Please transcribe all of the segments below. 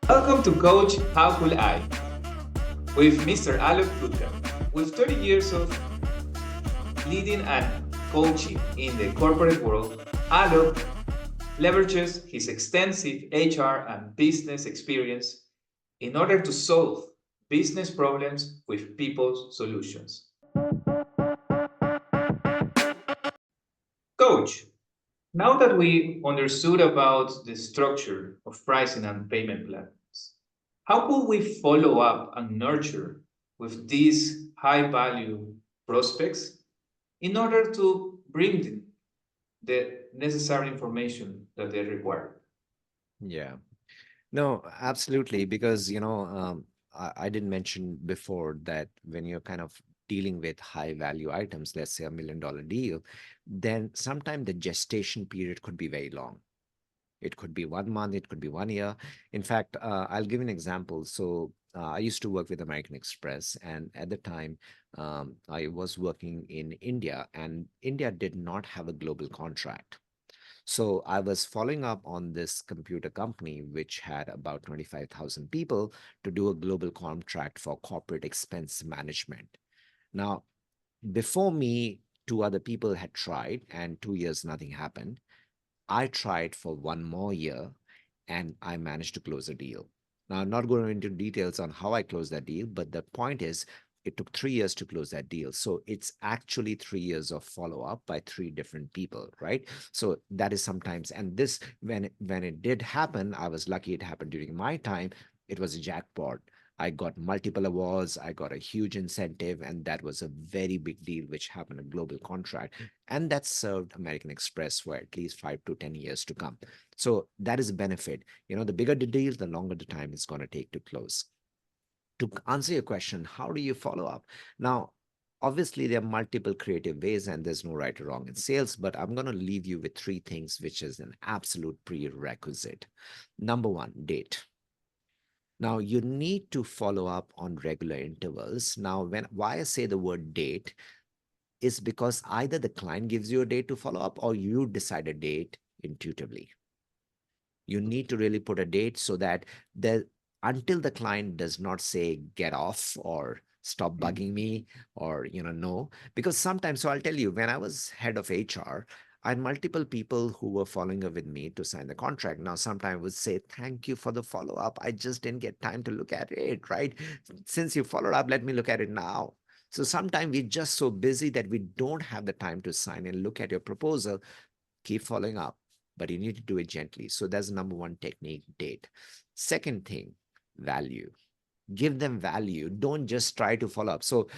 Welcome to Coach How Could I with Mr. Aalok Gupta. With 30 years of leading and coaching in the corporate world, Aalok leverages his extensive HR and business experience in order to solve business problems with people's solutions. Coach, now that we understood about the structure of pricing and payment plans, how could we follow up and nurture with these high value prospects in order to bring the necessary information that they require? Yeah. No, absolutely. Because, I did mention before that when you're kind of dealing with high value items, let's say $1 million deal, then sometimes the gestation period could be very long. It could be 1 month, it could be 1 year. In fact, I'll give an example. So I used to work with American Express, and at the time, I was working in India, and India did not have a global contract. So I was following up on this computer company, which had about 25,000 people, to do a global contract for corporate expense management. Now, before me, two other people had tried, and 2 years, nothing happened. I tried for 1 more year, and I managed to close a deal. Now, I'm not going into details on how I closed that deal, but the point is, it took 3 years to close that deal. So it's actually 3 years of follow up by three different people, right? So that is sometimes, and this, when it did happen, I was lucky it happened during my time. It was a jackpot. I got multiple awards, I got a huge incentive, and that was a very big deal, which happened, a global contract. And that served American Express for at least 5 to 10 years to come. So that is a benefit. The bigger the deal, the longer the time it's going to take to close. To answer your question, how do you follow up? Now, obviously, there are multiple creative ways, and there's no right or wrong in sales, but I'm going to leave you with three things, which is an absolute prerequisite. Number one, date. Now, you need to follow up on regular intervals. Now, why I say the word date is because either the client gives you a date to follow up or you decide a date intuitively. You need to really put a date so that until the client does not say get off or stop bugging me or no, because sometimes, so I'll tell you, when I was head of HR, I had multiple people who were following up with me to sign the contract. Now sometimes I would say thank you for the follow up, I just didn't get time to look at it, right? Since you followed up, let me look at it now. So sometimes we're just so busy that we don't have the time to sign and look at your proposal. Keep following up, but you need to do it gently. So that's the number one technique, date. Second thing, value. Give them value. Don't just try to follow up. So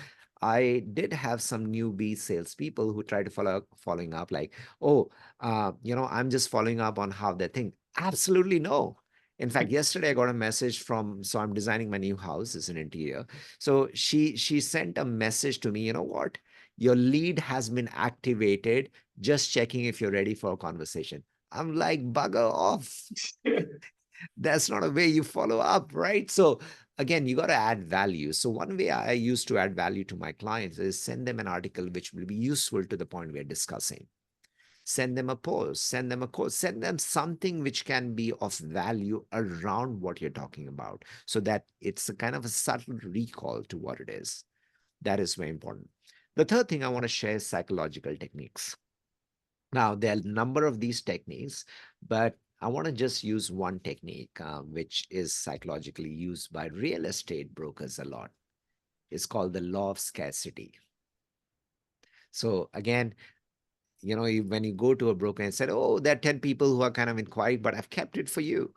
I did have some newbie salespeople who try to following up like, oh, I'm just following up on how they think. Absolutely no. In fact, yesterday I got a message so I'm designing my new house, it's an interior. So she sent a message to me, you know what? Your lead has been activated, just checking if you're ready for a conversation. I'm like, bugger off. That's not a way you follow up, right? So again, you got to add value. So one way I used to add value to my clients is send them an article which will be useful to the point we're discussing. Send them a post, send them a quote, send them something which can be of value around what you're talking about, so that it's a kind of a subtle recall to what it is. That is very important. The third thing I want to share is psychological techniques. Now, there are a number of these techniques, but I want to just use one technique, which is psychologically used by real estate brokers a lot. It's called the law of scarcity. So again, when you go to a broker and said, oh, there are 10 people who are kind of inquiring, but I've kept it for you.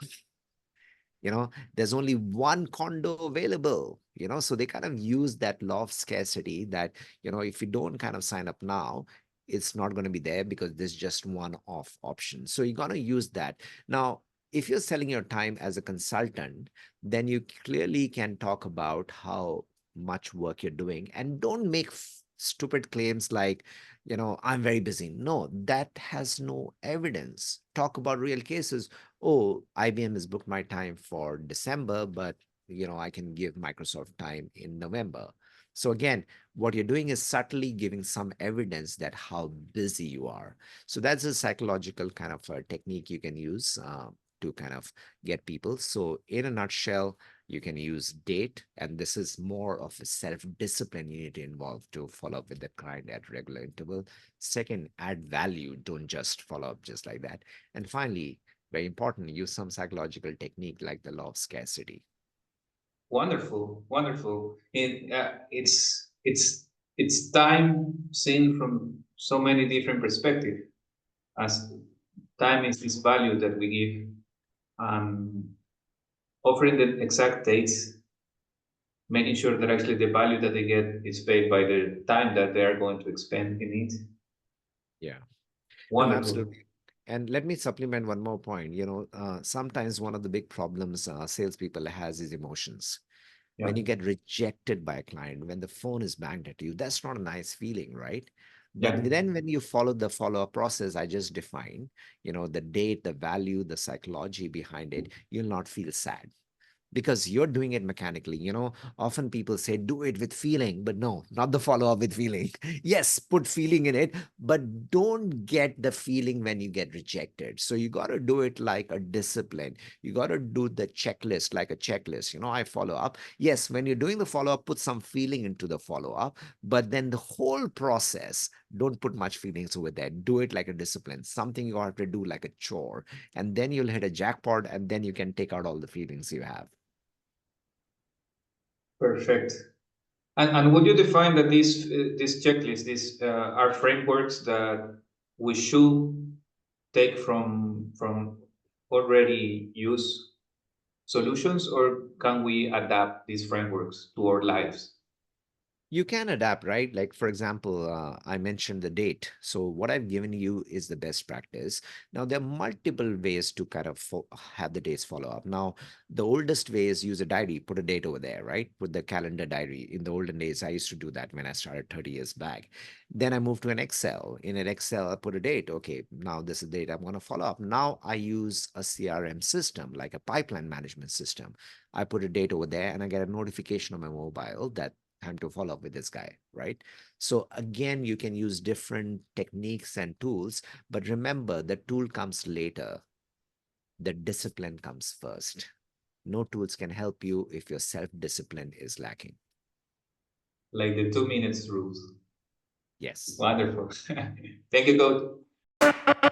There's only one condo available, so they kind of use that law of scarcity that, if you don't kind of sign up now, it's not going to be there because there's just one off option. So you're going to use that. Now, if you're selling your time as a consultant, then you clearly can talk about how much work you're doing, and don't make stupid claims like, I'm very busy. No, that has no evidence. Talk about real cases. Oh, IBM has booked my time for December, but I can give Microsoft time in November. So again, what you're doing is subtly giving some evidence that how busy you are. So that's a psychological kind of a technique you can use. to kind of get people. So in a nutshell, you can use date, and this is more of a self-discipline you need to involve to follow up with the client at regular interval. Second, add value. Don't just follow up just like that. And finally, very important, use some psychological technique like the law of scarcity. Wonderful, wonderful. It's time seen from so many different perspectives. As time is this value that we give, um, offering the exact dates, making sure that actually the value that they get is paid by the time that they are going to expend in it. Yeah. No, Wonderful. absolutely. And let me supplement one more point. Sometimes one of the big problems salespeople has is emotions. Yeah, When you get rejected by a client, when the phone is banged at you, that's not a nice feeling, right? But yeah. then when you follow the follow-up process I just defined, the date, the value, the psychology behind it, you'll not feel sad because you're doing it mechanically. Often people say do it with feeling, but no, not the follow up with feeling. Yes, put feeling in it, but don't get the feeling when you get rejected. So you got to do it like a discipline. You got to do the checklist like a checklist. I follow up. Yes, when you're doing the follow up, put some feeling into the follow up, but then the whole process, don't put much feelings over there. Do it like a discipline, something you have to do like a chore, and then you'll hit a jackpot, and then you can take out all the feelings you have. Perfect. And would you define that these checklists, these are frameworks that we should take from already used solutions, or can we adapt these frameworks to our lives? You can adapt, right? Like, for example, I mentioned the date. So, what I've given you is the best practice. Now, there are multiple ways to kind of have the dates follow up. Now, the oldest way is use a diary, put a date over there, right? Put the calendar diary. In the olden days, I used to do that when I started 30 years back. Then I moved to an Excel. In an Excel, I put a date. Okay, now this is the date I'm going to follow up. Now, I use a CRM system, like a pipeline management system. I put a date over there and I get a notification on my mobile that time to follow up with this guy, right? So again, you can use different techniques and tools, but remember the tool comes later. The discipline comes first. No tools can help you if your self-discipline is lacking. Like the 2 minutes rules. Yes. Wonderful. Thank you, Coach.